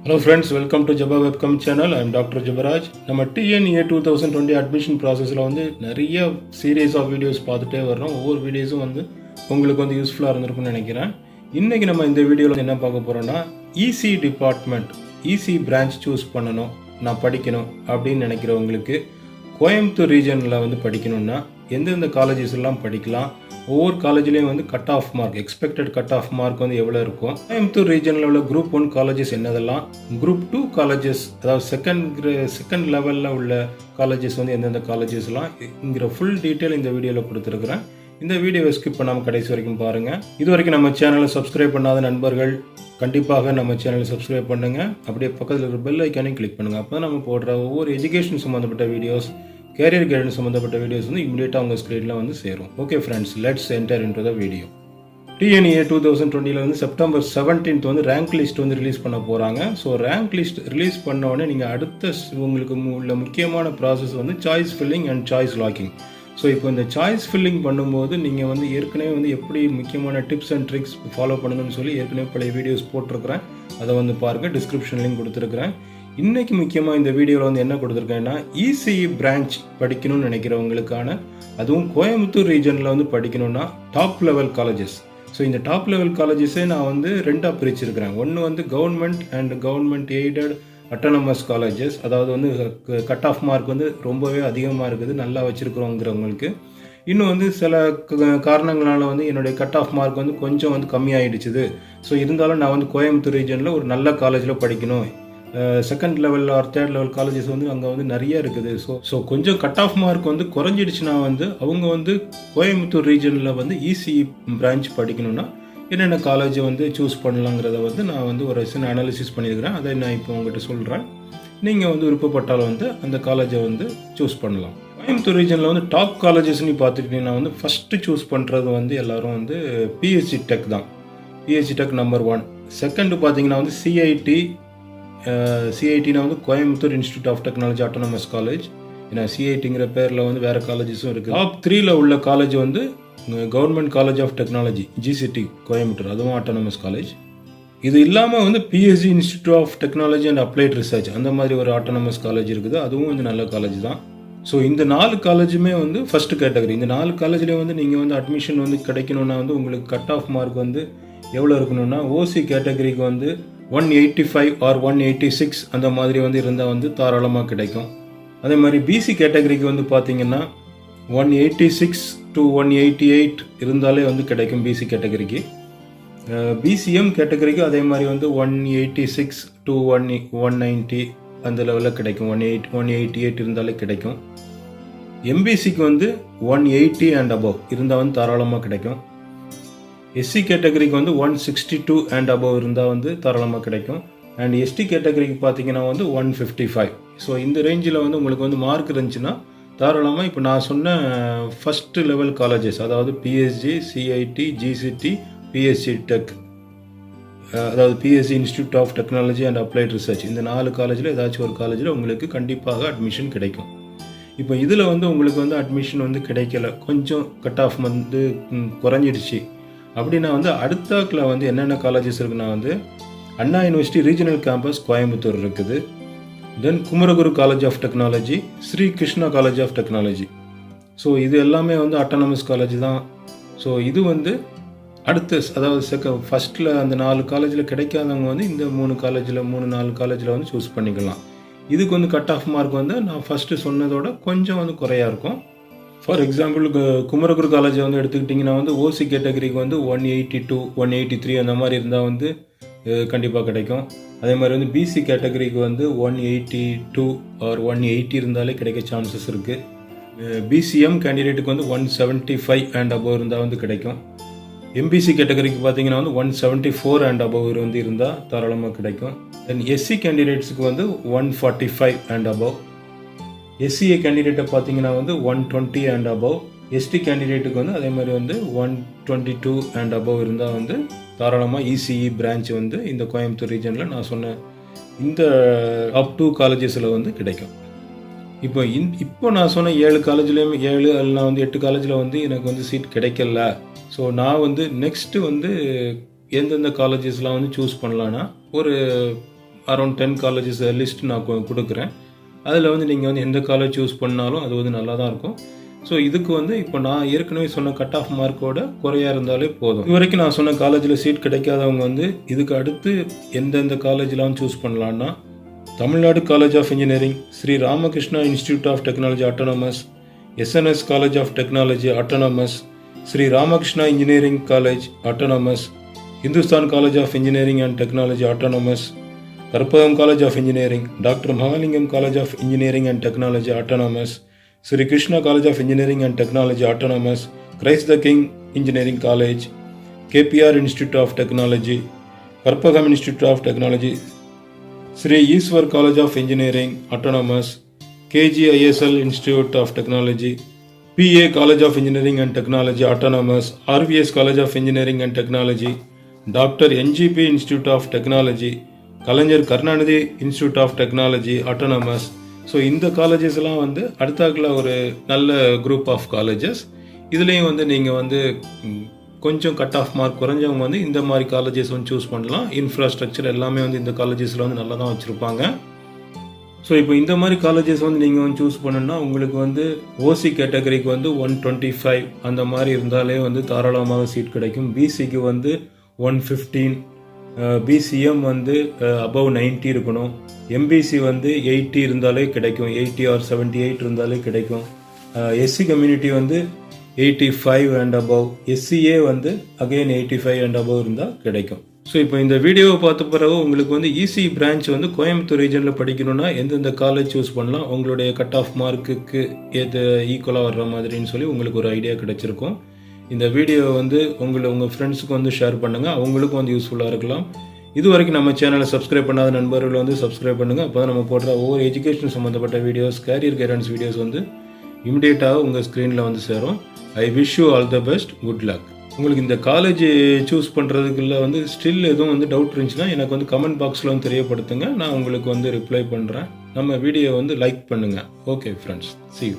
Hello friends, welcome to Jeba webcam channel. I am Dr. Jebaraj. நம்ம TNEA 2020 admission ப்ராசஸில் வந்து நிறைய series of videos பார்த்துட்டே வர்றோம். ஒவ்வொரு வீடியோஸும் வந்து உங்களுக்கு வந்து யூஸ்ஃபுல்லாக இருந்திருக்கும்னு நினைக்கிறேன். இன்றைக்கி நம்ம இந்த வீடியோவில் என்ன பார்க்க போகிறோன்னா ECE department, ECE branch choose பண்ணணும், நான் படிக்கணும் அப்படின்னு நினைக்கிறவங்களுக்கு கோயம்புத்தூர் ரீஜனில் வந்து படிக்கணும்னா எந்தெந்த காலேஜஸ் எல்லாம் படிக்கலாம், ஒவ்வொரு காலேஜ்லேயும் வந்து cut off mark, expected cut off mark வந்து எவ்வளோ இருக்கும், கோயம்புத்தூர் ரீஜனில் உள்ள குரூப் 1 காலேஜஸ் என்னதெல்லாம், குரூப் 2 காலேஜஸ் அதாவது செகண்ட் லெவலில் உள்ள காலேஜஸ் வந்து எந்தெந்த காலேஜஸ்லாம் இங்கிற ஃபுல் டீட்டெயில் இந்த வீடியோவில் கொடுத்துருக்குறேன். இந்த வீடியோவை ஸ்கிப் பண்ணாமல் கடைசி வரைக்கும் பாருங்கள். இது வரைக்கும் நம்ம சேனலை சப்ஸ்கிரைப் பண்ணாத நண்பர்கள் கண்டிப்பாக நம்ம சேனலை சப்ஸ்கிரைப் பண்ணுங்கள். அப்படியே பக்கத்தில் இருக்கிற பெல் ஐக்கானையும் கிளிக் பண்ணுங்கள். அப்போ தான் நம்ம போடுற ஒவ்வொரு எஜுகேஷன் சம்மந்தப்பட்ட வீடியோஸ், கேரியர் கைடன்ஸ் சம்மந்தப்பட்ட வீடியோஸ் வந்து இமீடியட்டாக உங்கள் ஸ்க்ரீனில் வந்து சேரும். Okay friends, let's enter into the video. TNEA 2020 வந்து செப்டம்பர் 17 வந்து ரேங்க் லிஸ்ட் வந்து ரிலீஸ் பண்ண போகிறாங்க. ஸோ ரேங்க் லிஸ்ட் ரிலீஸ் பண்ண உடனே நீங்கள் அடுத்த உங்களுக்கு உள்ள முக்கியமான ப்ராசஸ் வந்து choice filling and choice locking. So இப்போ இந்த சாய்ஸ் ஃபில்லிங் பண்ணும்போது நீங்கள் வந்து ஏற்கனவே வந்து எப்படி முக்கியமான டிப்ஸ் அண்ட் ட்ரிக்ஸ் ஃபாலோ பண்ணணும்னு சொல்லி ஏற்கனவே பழைய வீடியோஸ் போட்டிருக்கிறேன். அதை வந்து பாருங்கள், டிஸ்கிரிப்ஷன் லிங்க் கொடுத்துருக்குறேன். இன்றைக்கி முக்கியமாக இந்த வீடியோவில் வந்து என்ன கொடுத்துருக்கேன்னா, ECE பிரான்ச் படிக்கணும்னு நினைக்கிறவங்களுக்கான, அதுவும் கோயம்புத்தூர் ரீஜனில் வந்து படிக்கணும்னா டாப் லெவல் காலேஜஸ். ஸோ இந்த டாப் லெவல் காலேஜஸே நான் வந்து ரெண்டாக பிரிச்சிருக்கிறேன். ஒன்று வந்து government and government aided autonomous colleges, அதாவது வந்து கட் ஆஃப் மார்க் வந்து ரொம்பவே அதிகமாக இருக்குது, நல்லா வச்சுருக்கிறோங்கிறவங்களுக்கு. இன்னும் வந்து சில காரணங்களால் வந்து என்னுடைய கட் ஆஃப் மார்க் வந்து கொஞ்சம் வந்து கம்மியாகிடுச்சுது. ஸோ இருந்தாலும் நான் வந்து கோயம்புத்தூர் ரீஜனில் ஒரு நல்ல காலேஜில் படிக்கணும், second level or third level colleges வந்து அங்கே வந்து நிறைய இருக்குது. ஸோ கொஞ்சம் கட் ஆஃப் மார்க் வந்து குறைஞ்சிடுச்சுன்னா வந்து அவங்க வந்து கோயம்புத்தூர் ரீஜனில் வந்து ECE பிரான்ச் படிக்கணும்னா என்னென்ன காலேஜை வந்து சூஸ் பண்ணலாங்கிறத வந்து நான் வந்து ஒரு சின்ன அனாலிசிஸ் பண்ணியிருக்கிறேன். அதை நான் இப்போ உங்கள்கிட்ட சொல்கிறேன். நீங்கள் வந்து விருப்பப்பட்டாலும் வந்து அந்த காலேஜை வந்து சூஸ் பண்ணலாம். கோயம்புத்தூர் ரீஜனில் வந்து டாப் காலேஜஸ்ன்னு பார்த்துக்கிட்டிங்கன்னா வந்து ஃபஸ்ட்டு சூஸ் பண்ணுறது வந்து எல்லோரும் வந்து PSC டெக் தான். PSC tech number 1. செகண்டு பார்த்தீங்கன்னா வந்து CITனா வந்து Coimbatore institute of technology autonomous college. ஏன்னா CITங்கிற பேரில் வந்து வேறு காலேஜஸும் இருக்குது. டாப் 3ல் உள்ள காலேஜ் வந்து government college of technology GCT Coimbatore, அதுவும் அட்டானமஸ் காலேஜ். இது இல்லாமல் வந்து PSG institute of technology and applied research, அந்த மாதிரி ஒரு அட்டானமஸ் காலேஜ் இருக்குது, அதுவும் வந்து நல்ல காலேஜ் தான். ஸோ இந்த 4 காலேஜுமே வந்து ஃபஸ்ட்டு கேட்டகரி. இந்த 4 காலேஜ்லேயும் வந்து நீங்கள் வந்து அட்மிஷன் வந்து கிடைக்கணும்னா வந்து உங்களுக்கு கட் ஆஃப் மார்க் வந்து எவ்வளோ இருக்கணும்னா, OC கேட்டகரிக்கு வந்து 185 ஆர் 186 அந்த மாதிரி வந்து இருந்தால் வந்து தாராளமாக கிடைக்கும். அதே மாதிரி BC கேட்டகரிக்கு வந்து பார்த்தீங்கன்னா 186 to 188 இருந்தாலே வந்து கிடைக்கும் BC கேட்டகரிக்கு. BCM கேட்டகரிக்கு அதே மாதிரி வந்து 186 to 190 அந்த லெவலில் கிடைக்கும். 188 இருந்தாலே கிடைக்கும். MBCக்கு வந்து 180 அண்ட் அபவ் இருந்தால் வந்து தாராளமாக கிடைக்கும். SC கேட்டகரிக்கு வந்து 162 அண்ட் அபவ் இருந்தால் வந்து தாராளமாக கிடைக்கும். அண்ட் ST கேட்டகரிக்கு பார்த்தீங்கன்னா வந்து 155. ஸோ இந்த ரேஞ்சில் வந்து உங்களுக்கு வந்து மார்க் இருந்துச்சுன்னா தாராளமாக இப்போ நான் சொன்ன ஃபஸ்ட்டு லெவல் காலேஜஸ், அதாவது PSG, CIT, GCT, PSC tech, அதாவது PSG institute of technology and applied research, இந்த 4 காலேஜில் ஏதாச்சும் ஒரு காலேஜில் உங்களுக்கு கண்டிப்பாக அட்மிஷன் கிடைக்கும். இப்போ இதில் வந்து உங்களுக்கு வந்து அட்மிஷன் வந்து கிடைக்கல, கொஞ்சம் கட் ஆஃப் வந்து குறைஞ்சிடுச்சு அப்படின்னா வந்து அடுத்தாக்கில் வந்து என்னென்ன காலேஜஸ் இருக்குன்னா வந்து Anna university regional campus Coimbatore இருக்குது. Then Kumaraguru college of technology, Sri Krishna college of technology. So இது எல்லாமே வந்து அட்டானமஸ் காலேஜ் தான். ஸோ இது வந்து அடுத்த, அதாவது ஃபஸ்ட்டில் அந்த 4 காலேஜில் கிடைக்காதவங்க வந்து இந்த 3 4 காலேஜில் வந்து சூஸ் பண்ணிக்கலாம். இதுக்கு வந்து கட் ஆஃப் மார்க் வந்து நான் ஃபஸ்ட்டு சொன்னதோட கொஞ்சம் வந்து குறையாக இருக்கும். ஃபார் எக்ஸாம்பிள் குமரகுரு காலேஜை வந்து எடுத்துக்கிட்டிங்கன்னா வந்து OC கேட்டகரிக்கு வந்து 182 183 அந்த மாதிரி இருந்தால் வந்து கண்டிப்பாக கிடைக்கும். அதே மாதிரி வந்து BC கேட்டகரிக்கு வந்து 182 ஆர் 180 இருந்தாலே கிடைக்க சான்சஸ் இருக்குது. BCM கேண்டிடேட்டுக்கு வந்து 175 அண்ட் அபவ் இருந்தால் வந்து கிடைக்கும். MBC கேட்டகரிக்கு பார்த்தீங்கன்னா வந்து 174 அண்ட் அபவ் வந்து இருந்தால் தாராளமாக கிடைக்கும். தென் SC கேண்டிடேட்ஸுக்கு வந்து 145 அண்ட் அபவ். SCA கேண்டிடேட்டை பார்த்தீங்கன்னா வந்து 120 அண்ட் அபவ். ST கேண்டிடேட்டுக்கு வந்து அதே மாதிரி வந்து 122 அண்ட் அபவ் இருந்தால் வந்து தாராளமாக ECE பிரான்ச் வந்து இந்த கோயம்புத்தூர் ரீஜனில் நான் சொன்ன இந்த அப் 2 காலேஜஸில் வந்து கிடைக்கும். இப்போ நான் சொன்ன 7 காலேஜ்லேயுமே 7 அல்ல வந்து 8 காலேஜில் வந்து எனக்கு வந்து சீட் கிடைக்கல. ஸோ நான் வந்து நெக்ஸ்ட்டு வந்து எந்தெந்த காலேஜஸ்லாம் வந்து சூஸ் பண்ணலான்னா, ஒரு அரௌண்ட் 10 காலேஜஸ் லிஸ்ட் நான் கொடுக்குறேன். அதில் வந்து நீங்கள் வந்து எந்த காலேஜ் சூஸ் பண்ணாலும் அது வந்து நல்லா தான் இருக்கும். ஸோ இதுக்கு வந்து இப்போ நான் ஏற்கனவே சொன்ன கட் ஆஃப் மார்க்கோட குறையாக இருந்தாலே போதும். இது வரைக்கும் நான் சொன்ன காலேஜில் சீட் கிடைக்காதவங்க வந்து இதுக்கு அடுத்து எந்தெந்த காலேஜ்லாம் சூஸ் பண்ணலான்னா, Tamil Nadu college of engineering, Sri Ramakrishna institute of technology autonomous, SNS college of technology autonomous, Sri Ramakrishna engineering college autonomous, Hindustan college of engineering and technology autonomous, Karpagam college of engineering, doctor Mahalingam college of engineering and technology autonomous, Sri Krishna college of engineering and technology autonomous, Christ the King engineering college, KPR institute of technology, Karpagam institute of technology, Sri Eswar college of engineering autonomous, KGISL institute of technology, PA college of engineering and technology autonomous, RVS college of engineering and technology, doctor NGP institute of technology, Kalaignar Karunanidhi institute of technology autonomous. So இந்த காலேஜஸ்லாம் வந்து அடுத்தாக்கில் ஒரு நல்ல group of colleges. இதுலேயும் வந்து நீங்கள் வந்து கொஞ்சம் கட் ஆஃப் மார்க் குறைஞ்சவங்க வந்து இந்த மாதிரி காலேஜஸ் வந்து சூஸ் பண்ணலாம். இன்ஃப்ராஸ்ட்ரக்சர் எல்லாமே வந்து இந்த காலேஜஸில் வந்து நல்லா தான் வச்சுருப்பாங்க. ஸோ இப்போ இந்த மாதிரி காலேஜஸ் வந்து நீங்கள் வந்து சூஸ் பண்ணணுன்னா உங்களுக்கு வந்து ஓசி கேட்டகரிக்கு வந்து 125 அந்த மாதிரி இருந்தாலே வந்து தாராளமாக சீட் கிடைக்கும். பிசிக்கு வந்து 115, BCM வந்து அபவ் 90 இருக்கணும். MBC வந்து 80 இருந்தாலே கிடைக்கும், 80 or 78 இருந்தாலே கிடைக்கும். SC கம்யூனிட்டி வந்து 85 அண்ட் அபவ், SCA வந்து அகெயின் 85 அண்ட் அபவ் இருந்தால் கிடைக்கும். ஸோ இப்போ இந்த வீடியோவை பார்த்த பிறகு உங்களுக்கு வந்து ECE பிரான்ச் வந்து கோயம்புத்தூர் ரீஜனில் படிக்கணும்னா எந்தெந்த காலேஜ் சூஸ் பண்ணலாம், உங்களுடைய கட் ஆஃப் மார்க்குக்கு ஏற்ற ஈக்குவலாக வர்ற மாதிரின்னு சொல்லி உங்களுக்கு ஒரு ஐடியா கிடைச்சிருக்கும். இந்த வீடியோ வந்து உங்கள் ஃப்ரெண்ட்ஸுக்கு வந்து ஷேர் பண்ணுங்கள், அவங்களுக்கும் வந்து யூஸ்ஃபுல்லாக இருக்கலாம். இது வரைக்கும் நம்ம சேனலை சப்ஸ்கிரைப் பண்ணாத நண்பர்கள் வந்து சப்ஸ்கிரைப் பண்ணுங்கள். அப்போ தான் நம்ம போடுற ஒவ்வொரு எஜுகேஷன் சம்மந்தப்பட்ட வீடியோஸ், கேரியர் கைடன்ஸ் வீடியோஸ் வந்து இமிடியேட்டாக உங்கள் ஸ்க்ரீனில் வந்து சேரும். I wish you all the best, good luck. உங்களுக்கு இந்த காலேஜ் சூஸ் பண்ணுறதுக்குள்ள வந்து ஸ்டில் எதுவும் வந்து டவுட் இருந்துச்சுன்னா எனக்கு வந்து கமெண்ட் பாக்ஸில் வந்து தெரியப்படுத்துங்க, நான் உங்களுக்கு வந்து ரிப்ளை பண்ணுறேன். நம்ம வீடியோ வந்து லைக் பண்ணுங்கள். Okay friends, see you.